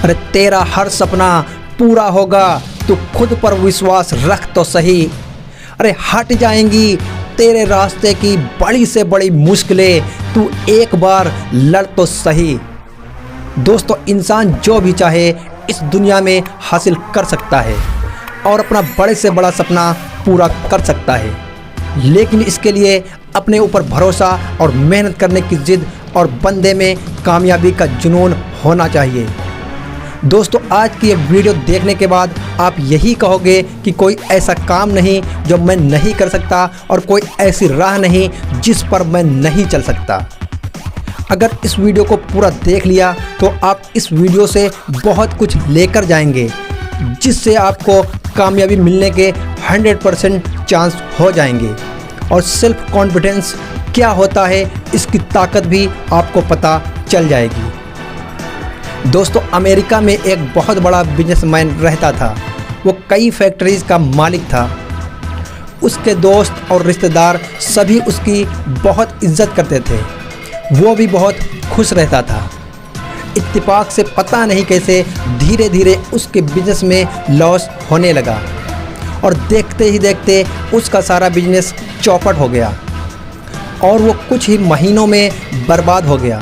अरे तेरा हर सपना पूरा होगा, तू खुद पर विश्वास रख तो सही। अरे हट जाएंगी तेरे रास्ते की बड़ी से बड़ी मुश्किलें, तू एक बार लड़ तो सही। दोस्तों, इंसान जो भी चाहे इस दुनिया में हासिल कर सकता है और अपना बड़े से बड़ा सपना पूरा कर सकता है, लेकिन इसके लिए अपने ऊपर भरोसा और मेहनत करने की जिद और बंदे में कामयाबी का जुनून होना चाहिए। दोस्तों, आज की ये वीडियो देखने के बाद आप यही कहोगे कि कोई ऐसा काम नहीं जो मैं नहीं कर सकता और कोई ऐसी राह नहीं जिस पर मैं नहीं चल सकता। अगर इस वीडियो को पूरा देख लिया तो आप इस वीडियो से बहुत कुछ लेकर जाएंगे, जिससे आपको कामयाबी मिलने के 100% चांस हो जाएंगे। और सेल्फ कॉन्फिडेंस क्या होता है इसकी ताकत भी आपको पता चल जाएगी। दोस्तों, अमेरिका में एक बहुत बड़ा बिजनेसमैन रहता था। वो कई फैक्ट्रीज़ का मालिक था। उसके दोस्त और रिश्तेदार सभी उसकी बहुत इज्जत करते थे। वो भी बहुत खुश रहता था। इत्तेफाक से पता नहीं कैसे धीरे धीरे उसके बिजनेस में लॉस होने लगा और देखते ही देखते उसका सारा बिजनेस चौपट हो गया और वो कुछ ही महीनों में बर्बाद हो गया।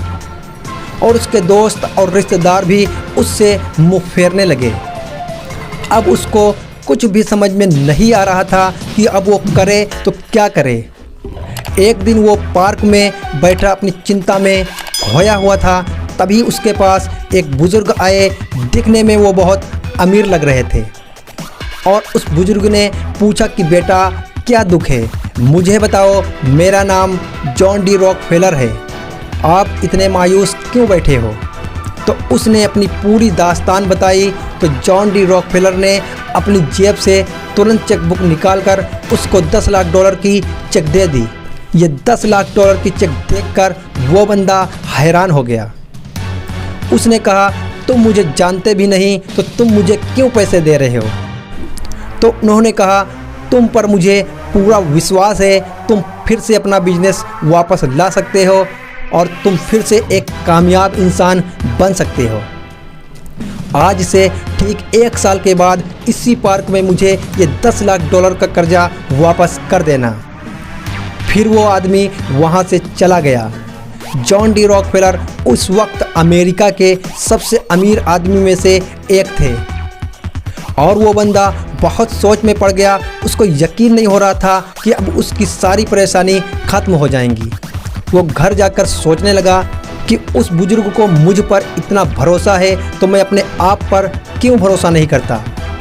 और उसके दोस्त और रिश्तेदार भी उससे मुँह फेरने लगे। अब उसको कुछ भी समझ में नहीं आ रहा था कि अब वो करे तो क्या करे। एक दिन वो पार्क में बैठा अपनी चिंता में खोया हुआ था, तभी उसके पास एक बुज़ुर्ग आए। दिखने में वो बहुत अमीर लग रहे थे और उस बुज़ुर्ग ने पूछा कि बेटा, क्या दुख है, मुझे बताओ, मेरा नाम जॉन डी रॉकफेलर है, आप इतने मायूस क्यों बैठे हो। तो उसने अपनी पूरी दास्तान बताई। तो जॉन डी रॉकफेलर ने अपनी जेब से तुरंत चेकबुक निकालकर उसको $10 लाख की चेक दे दी। ये $10 लाख की चेक देखकर वो बंदा हैरान हो गया। उसने कहा, तुम मुझे जानते भी नहीं तो तुम मुझे क्यों पैसे दे रहे हो। तो उन्होंने कहा, तुम पर मुझे पूरा विश्वास है, तुम फिर से अपना बिजनेस वापस ला सकते हो और तुम फिर से एक कामयाब इंसान बन सकते हो। आज से ठीक 1 साल के बाद इसी पार्क में मुझे ये $10 लाख का कर्जा वापस कर देना। फिर वो आदमी वहाँ से चला गया। जॉन डी रॉकफेलर उस वक्त अमेरिका के सबसे अमीर आदमी में से एक थे और वो बंदा बहुत सोच में पड़ गया। उसको यकीन नहीं हो रहा था कि अब उसकी सारी परेशानी ख़त्म हो जाएंगी। वो घर जाकर सोचने लगा कि उस बुजुर्ग को मुझ पर इतना भरोसा है तो मैं अपने आप पर क्यों भरोसा नहीं करता,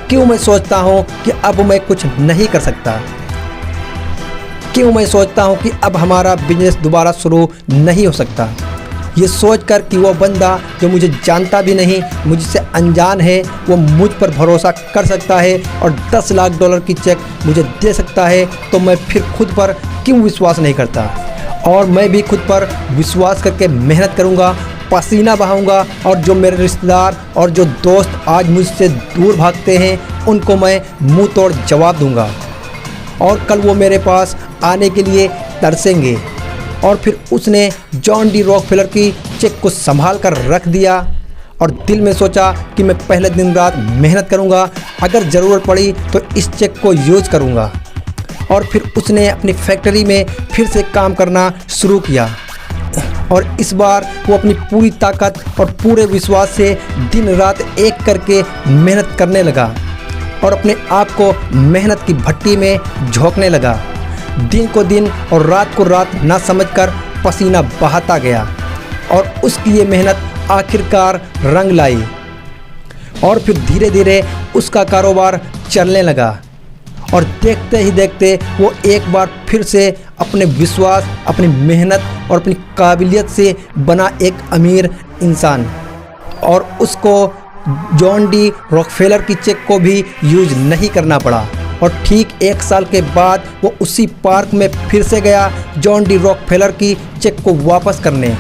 क्यों मैं सोचता हूँ कि अब मैं कुछ नहीं कर सकता, क्यों मैं सोचता हूँ कि अब हमारा बिजनेस दोबारा शुरू नहीं हो सकता। ये सोचकर कि वो बंदा जो मुझे जानता भी नहीं, मुझसे अनजान है, वो मुझ पर भरोसा कर सकता है और $10 लाख की चेक मुझे दे सकता है, तो मैं फिर खुद पर क्यों विश्वास नहीं करता। और मैं भी खुद पर विश्वास करके मेहनत करूँगा, पसीना बहाऊँगा और जो मेरे रिश्तेदार और जो दोस्त आज मुझसे दूर भागते हैं उनको मैं मुंह तोड़ जवाब दूँगा और कल वो मेरे पास आने के लिए तरसेंगे। और फिर उसने जॉन डी रॉकफेलर की चेक को संभाल कर रख दिया और दिल में सोचा कि मैं पहले दिन रात मेहनत करूँगा, अगर ज़रूरत पड़ी तो इस चेक को यूज़ करूँगा। और फिर उसने अपनी फैक्ट्री में फिर से काम करना शुरू किया और इस बार वो अपनी पूरी ताकत और पूरे विश्वास से दिन रात एक करके मेहनत करने लगा और अपने आप को मेहनत की भट्टी में झोंकने लगा। दिन को दिन और रात को रात ना समझकर पसीना बहाता गया और उसकी ये मेहनत आखिरकार रंग लाई और फिर धीरे धीरे उसका कारोबार चलने लगा। और देखते ही देखते वो एक बार फिर से अपने विश्वास, अपनी मेहनत और अपनी काबिलियत से बना एक अमीर इंसान और उसको जॉन डी रॉकफेलर की चेक को भी यूज़ नहीं करना पड़ा। और ठीक 1 साल के बाद वो उसी पार्क में फिर से गया जॉन डी रॉकफेलर की चेक को वापस करने।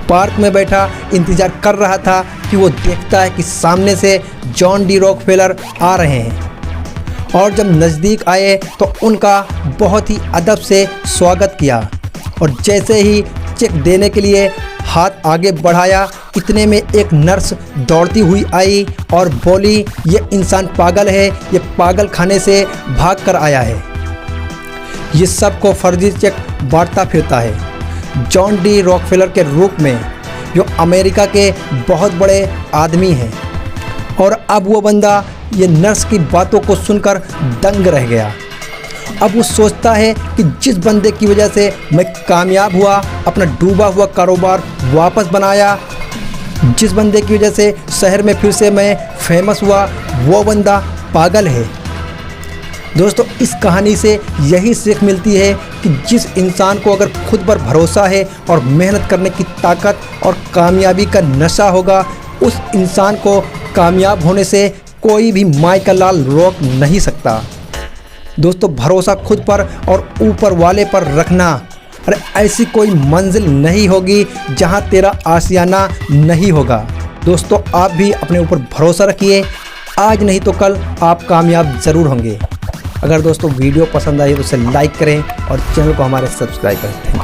पार्क में बैठा इंतज़ार कर रहा था कि वो देखता है कि सामने से जॉन डी रॉकफेलर आ रहे हैं और जब नज़दीक आए तो उनका बहुत ही अदब से स्वागत किया और जैसे ही चेक देने के लिए हाथ आगे बढ़ाया। इतने में एक नर्स दौड़ती हुई आई और बोली, ये इंसान पागल है, ये पागल खाने से भाग कर आया है। ये सबको फर्जी चेक बांटता फिरता है जॉन डी रॉकफेलर के रूप में, जो अमेरिका के बहुत बड़े आदमी हैं। और अब वो बंदा ये नर्स की बातों को सुनकर दंग रह गया। अब वो सोचता है कि जिस बंदे की वजह से मैं कामयाब हुआ, अपना डूबा हुआ कारोबार वापस बनाया, जिस बंदे की वजह से शहर में फिर से मैं फेमस हुआ, वो बंदा पागल है। दोस्तों, इस कहानी से यही सीख मिलती है कि जिस इंसान को अगर खुद पर भरोसा है और मेहनत करने की ताकत और कामयाबी का नशा होगा, उस इंसान को कामयाब होने से कोई भी माई का लाल रोक नहीं सकता। दोस्तों, भरोसा खुद पर और ऊपर वाले पर रखना। अरे ऐसी कोई मंजिल नहीं होगी जहां तेरा आशियाना नहीं होगा। दोस्तों, आप भी अपने ऊपर भरोसा रखिए, आज नहीं तो कल आप कामयाब ज़रूर होंगे। अगर दोस्तों वीडियो पसंद आई तो उसे लाइक करें और चैनल को हमारे सब्सक्राइब करें। Thank you.